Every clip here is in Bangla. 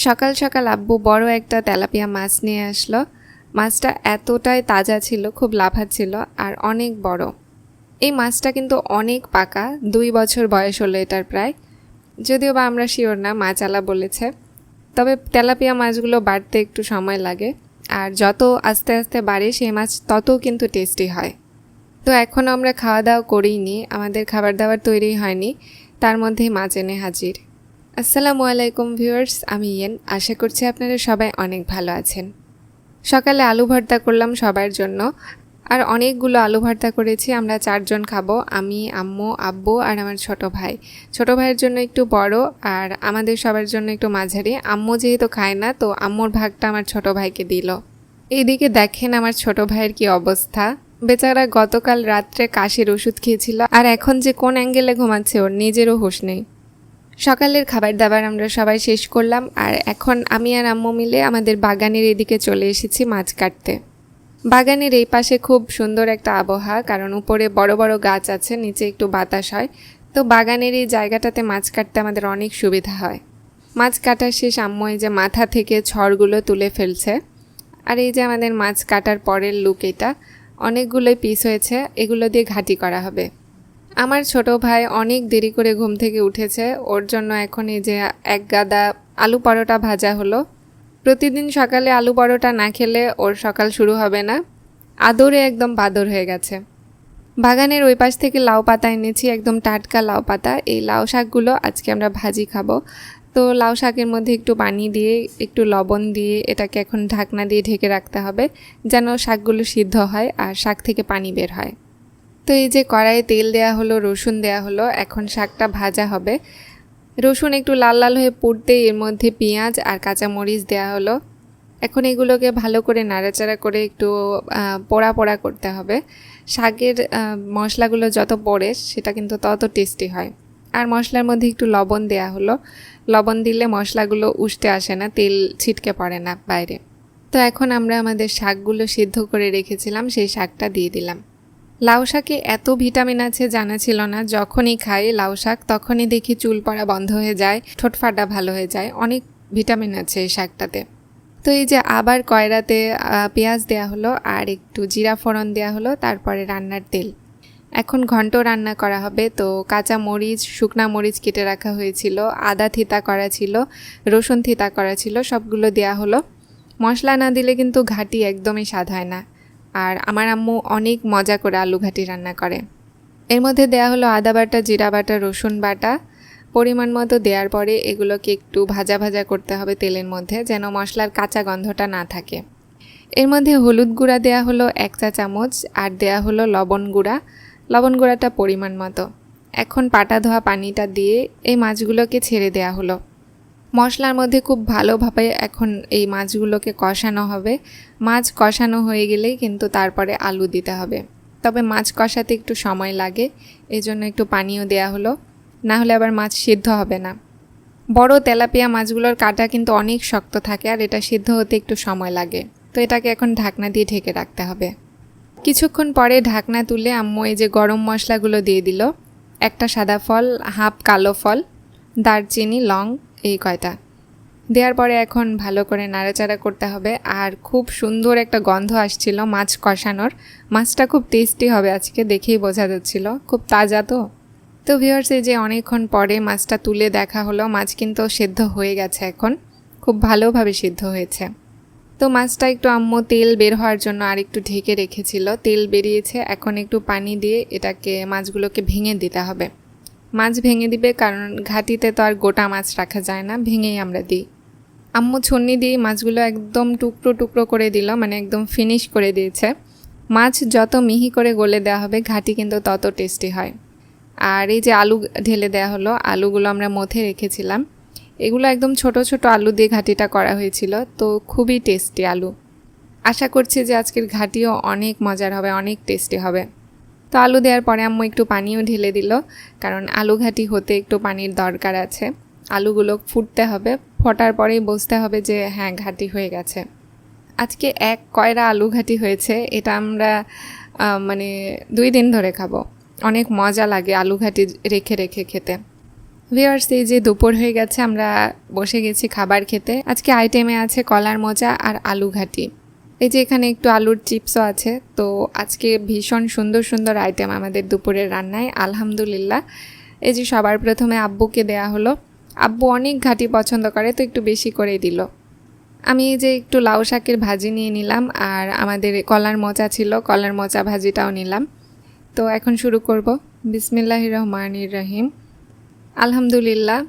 সকাল সকাল আব্বু বড় একটা তেলাপিয়া মাছ নিয়ে আসলো। মাছটা এতটাই তাজা ছিল, খুব লাফাচ্ছিল আর অনেক বড়। এই মাছটা কিন্তু অনেক পাকা, 2 বছর বয়স হলো এটার প্রায়। যদিও বা আমরা শিওর না, মাছালা বলেছে। তবে তেলাপিয়া মাছগুলো বাড়তে একটু সময় লাগে, আর যত আস্তে আস্তে বাড়ে সেই মাছ তত কিন্তু টেস্টি হয়। তো এখনও আমরা খাওয়া দাওয়া করিনি, আমাদের খাবার দাবার তৈরি হয়নি, তার মধ্যেই মাছ এনে হাজির। আসসালামু আলাইকুম ভিউয়ার্স, আমি ইয়েন। আশা করছি আপনারা সবাই অনেক ভালো আছেন। সকালে আলু ভর্তা করলাম সবার জন্য, আর অনেকগুলো আলু ভর্তা করেছি। আমরা 4 জন খাবো, আমি, আম্মু, আব্বু আর আমার ছোট ভাই। ছোট ভাইয়ের জন্য একটু বড় আর আমাদের সবার জন্য একটু মাঝারি। আম্মু যেহেতু খায় না, তো আম্মুর ভাগটা আমার ছোট ভাইকে দিল। এইদিকে দেখেন আমার ছোট ভাইয়ের কি অবস্থা। বেচারা গতকাল রাত্রে কাশির ওষুধ খেয়েছিল, আর এখন যে কোন অ্যাঙ্গেলে ঘুমাচ্ছে ওর নিজেরও হুঁশ নেই। সকালের খাবার দাবার আমরা সবাই শেষ করলাম, আর এখন আমি আর আম্মু মিলে আমাদের বাগানের এদিকে চলে এসেছি মাছ কাটতে। বাগানের এই পাশে খুব সুন্দর একটা আবহাওয়া, কারণ উপরে বড় বড় গাছ আছে, নিচে একটু বাতাস হয়। তো বাগানের এই জায়গাটাতে মাছ কাটতে আমাদের অনেক সুবিধা হয়। মাছ কাটার শেষ আম্মু এই যে মাথা থেকে ছড়গুলো তুলে ফেলছে। আর এই যে আমাদের মাছ কাটার পরের লুক, এটা অনেকগুলোই পিস হয়েছে, এগুলো দিয়ে ঘাটি করা হবে। আমার ছোট ভাই অনেক দেরি করে ঘুম থেকে উঠেছে, ওর জন্য এখন এই যে এক গাদা আলু পরোটা ভাজা হলো। প্রতিদিন সকালে আলু পরোটা না খেলে ওর সকাল শুরু হবে না, আদরে একদম বাদর হয়ে গেছে। বাগানের ওই পাশ থেকে লাউ পাতা এনেছি, একদম টাটকা লাউ পাতা। এই লাউ শাকগুলো আজকে আমরা ভাজি খাবো। তো লাউ শাকের মধ্যে একটু পানি দিয়ে, একটু লবণ দিয়ে এটাকে এখন ঢাকনা দিয়ে ঢেকে রাখতে হবে, যেন শাকগুলো সিদ্ধ হয় আর শাক থেকে পানি বের হয়। তো এই যে কড়াইয়ে তেল দেয়া হলো, রসুন দেয়া হলো, এখন শাকটা ভাজা হবে। রসুন একটু লাল লাল হয়ে পুড়তে এর মধ্যে পেঁয়াজ আর কাঁচামরিচ দেয়া হলো। এখন এগুলোকে ভালো করে নাড়াচাড়া করে একটু পোড়া পোড়া করতে হবে। শাকের মশলাগুলো যত পড়ে সেটা কিন্তু তত টেস্টি হয়। আর মশলার মধ্যে একটু লবণ দেয়া হলো। লবণ দিলে মশলাগুলো উষ্টে আসে না, তেল ছিটকে পড়ে না বাইরে। তো এখন আমরা আমাদের শাকগুলো সিদ্ধ করে রেখেছিলাম, সেই শাকটা দিয়ে দিলাম। লাউ শাকে এত ভিটামিন আছে জানা ছিল না। যখনই খাই লাউ শাক তখনই দেখি চুল পড়া বন্ধ হয়ে যায়, ঠোঁট ফাটা ভালো হয়ে যায়। অনেক ভিটামিন আছে এই শাকটাতে। তো এই যে আবার কয়রাতে পেঁয়াজ দেয়া হলো আর একটু জিরা ফোড়ন দেয়া হলো, তারপরে রান্নার তেল। এখন ঘন্ট রান্না করা হবে। তো কাঁচা মরিচ, শুকনা মরিচ কেটে রাখা হয়েছিল, আদা থিতা করা ছিল, রসুন থিতা করা ছিল, সবগুলো দেয়া হলো। মশলা না দিলে কিন্তু ঘাটি একদমই স্বাদ হয় না। আর আমার আম্মু অনেক মজা করে আলু ঘাটি রান্না করে। এর মধ্যে দেয়া হলো আদা বাটা, জিরা বাটা, রসুন বাটা পরিমাণ মতো দেওয়ার পরে এগুলোকে একটু ভাজা ভাজা করতে হবে তেলের মধ্যে, যেন মশলার কাঁচা গন্ধটা না থাকে। এর মধ্যে হলুদ গুঁড়া দেয়া হলো 1 চা চামচ, আর দেয়া হলো লবণ গুঁড়া। লবণ গুঁড়াটা পরিমাণ মতো। এখন পাটা ধোয়া পানিটা দিয়ে এই মাছগুলোকে ছেড়ে দেয়া হলো। মশলার মধ্যে খুব ভালোভাবে এখন এই মাছগুলোকে কষানো হবে। মাছ কষানো হয়ে গেলেই কিন্তু তারপরে আলু দিতে হবে। তবে মাছ কষাতে একটু সময় লাগে, এজন্য একটু পানিও দেয়া হলো, না হলে আবার মাছ সিদ্ধ হবে না। বড় তেলাপিয়া মাছগুলোর কাঁটা কিন্তু অনেক শক্ত থাকে, আর এটা সিদ্ধ হতে একটু সময় লাগে। তো এটাকে এখন ঢাকনা দিয়ে ঢেকে রাখতে হবে। কিছুক্ষণ পরে ঢাকনা তুলে আম্মু এই যে গরম মশলাগুলো দিয়ে দিল। একটা সাদা ফল, হাফ কালো ফল, দারচিনি, লং, এই কয়টা দেওয়ার পরে এখন ভালো করে নাড়াচাড়া করতে হবে। আর খুব সুন্দর একটা গন্ধ আসছিল মাছ কষানোর। মাছটা খুব টেস্টি হবে আজকে, দেখেই বোঝা যাচ্ছিল, খুব তাজা। তো ভিউয়ার্স, এই যে অনেকক্ষণ পরে মাছটা তুলে দেখা হলো, মাছ কিন্তু সেদ্ধ হয়ে গেছে, এখন খুব ভালোভাবে সিদ্ধ হয়েছে। তো মাছটা একটু আম্মু তেল বের হওয়ার জন্য আর একটু ঢেকে রেখেছিল, তেল বেরিয়েছে। এখন একটু পানি দিয়ে এটাকে মাছগুলোকে ভেঙে দিতে হবে। মাছ ভেঙে দিবে, কারণ ঘাটিতে তো আর গোটা মাছ রাখা যায় না, ভেঙেই আমরা দিই। আম্মু ছন্নি দিয়ে মাছগুলো একদম টুকরো টুকরো করে দিল, মানে একদম ফিনিশ করে দিয়েছে। মাছ যত মিহি করে গলে দেওয়া হবে ঘাটি কিন্তু তত টেস্টি হয়। আর এই যে আলু ঢেলে দেওয়া হলো, আলুগুলো আমরা মথে রেখেছিলাম। এগুলো একদম ছোট ছোট আলু দিয়ে ঘাটিটা করা হয়েছিল, তো খুবই টেস্টি আলু। আশা করছি যে আজকের ঘাটিও অনেক মজার হবে, অনেক টেস্টি হবে। তো আলু দেওয়ার পরে আম্মু একটু পানিও ঢেলে দিল, কারণ আলু ঘাটি হতে একটু পানির দরকার আছে। আলুগুলো ফুটতে হবে, ফোটার পরেই বুঝতে হবে যে হ্যাঁ ঘাটি হয়ে গেছে। আজকে 1 কয়রা আলু ঘাটি হয়েছে, এটা আমরা 2 দিন ধরে খাবো। অনেক মজা লাগে আলু ঘাটি রেখে রেখে খেতে। ভিউয়ার্স, এই যে দুপুর হয়ে গেছে, আমরা বসে গেছি খাবার খেতে। আজকে আইটেমে আছে কলার মোচা আর আলু ঘাটি। এই যে এখানে একটু আলুর চিপসও আছে। তো আজকে ভীষণ সুন্দর সুন্দর আইটেম আমাদের দুপুরের রান্নায়, আলহামদুলিল্লাহ। এই যে সবার প্রথমে আব্বুকে দেয়া হলো। আব্বু অনেক ঘাটি পছন্দ করে, তো একটু বেশি করেই দিল। আমি এই যে একটু লাউ শাকের ভাজি নিয়ে নিলাম, আর আমাদের কলার মোচা ছিল, কলার মোচা ভাজিটাও নিলাম। তো এখন শুরু করব। বিসমিল্লাহির রহমানির রহিম। আলহামদুলিল্লাহ,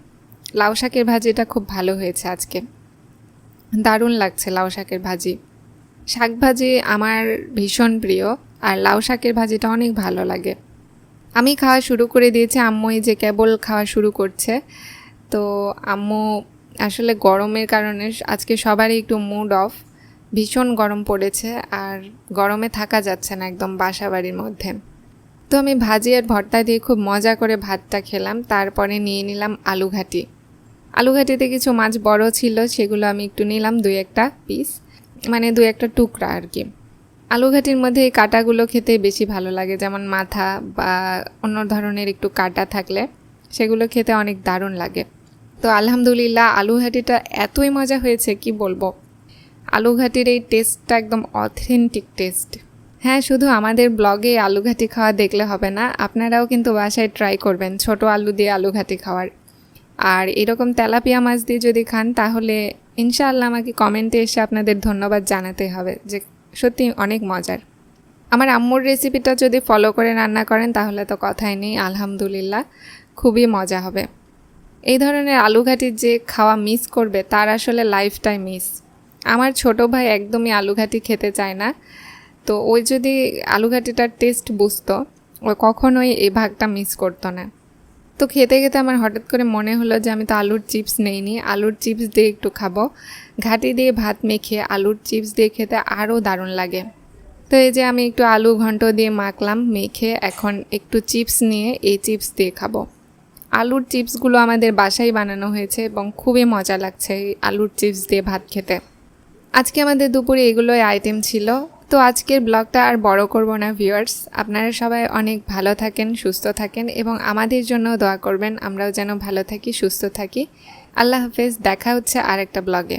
লাউ শাকের ভাজিটা খুব ভালো হয়েছে আজকে, দারুণ লাগছে লাউ শাকের ভাজি। শাক ভাজি আমার ভীষণ প্রিয়, আর লাউ শাকের ভাজিটা অনেক ভালো লাগে। আমি খাওয়া শুরু করে দিয়েছি, আম্মু এই যে কেবল খাওয়া শুরু করছে। তো আম্মু আসলে গরমের কারণে আজকে সবারই একটু মুড অফ, ভীষণ গরম পড়েছে, আর গরমে থাকা যাচ্ছে না একদম বাসা বাড়ির মধ্যে। তো আমি ভাজি আর ভর্তা দিয়ে খুব মজা করে ভাতটা খেলাম। তারপরে নিয়ে নিলাম আলু ঘাটি। আলু ঘাটিতে কিছু মাছ বড় ছিল, সেগুলো আমি একটু নিলাম, 2-1 পিস, মানে 2-1 টুকরা আর কি। আলু ঘাটির মধ্যে এই কাঁটাগুলো খেতে বেশি ভালো লাগে, যেমন মাথা বা অন্য ধরনের একটু কাঁটা থাকলে সেগুলো খেতে অনেক দারুণ লাগে। তো আলহামদুলিল্লাহ, আলু ঘাটিটা এতই মজা হয়েছে কি বলবো। আলু ঘাটির এই টেস্টটা একদম অথেন্টিক টেস্ট। হ্যাঁ, শুধু আমাদের ব্লগে আলু ঘাটি খাওয়া দেখলে হবে না, আপনারাও কিন্তু বাসায় ট্রাই করবেন ছোট আলু দিয়ে আলু ঘাটি খাওয়ার। আর এরকম তেলাপিয়া মাছ দিয়ে যদি খান, তাহলে ইনশাআল্লাহ আমাকে কমেন্টে এসে আপনাদের ধন্যবাদ জানাতে হবে, যে সত্যি অনেক মজার। আমার আম্মুর রেসিপিটা যদি ফলো করে রান্না করেন তাহলে তো কথাই নেই, আলহামদুলিল্লাহ খুবই মজা হবে। এই ধরনের আলু ঘাটির যে খাওয়া মিস করবে, তার আসলে লাইফটাই মিস। আমার ছোট ভাই একদমই আলু ঘাটি খেতে চায় না, তো ওই যদি আলু ঘাটিটার টেস্ট বুঝতো, ও কখনোই এই ভাগটা মিস করতো না। তো খেতে খেতে আমার হঠাৎ করে মনে হলো যে আমি তো আলুর চিপস নেইনি, আলুর চিপস দিয়ে একটু খাবো। ঘাটি দিয়ে ভাত মেখে আলুর চিপস দিয়ে খেতে আরও দারুণ লাগে। তো এই যে আমি একটু আলু ঘন্ট দিয়ে মাখলাম, মেখে এখন একটু চিপস নিয়ে এই চিপস দিয়ে খাবো। আলুর চিপসগুলো আমাদের বাসায় বানানো হয়েছে এবং খুবই মজা লাগছে এই আলুর চিপস দিয়ে ভাত খেতে। আজকে আমাদের দুপুরে এগুলোই আইটেম ছিল। তো আজকের ব্লগটা আর বড় করব না ভিউয়ার্স, আপনারা সবাই অনেক ভালো থাকেন, সুস্থ থাকেন এবং আমাদের জন্য দোয়া করবেন, আমরাও যেন ভালো থাকি, সুস্থ থাকি। আল্লাহ হাফেজ, দেখা হচ্ছে আর একটা ব্লগে।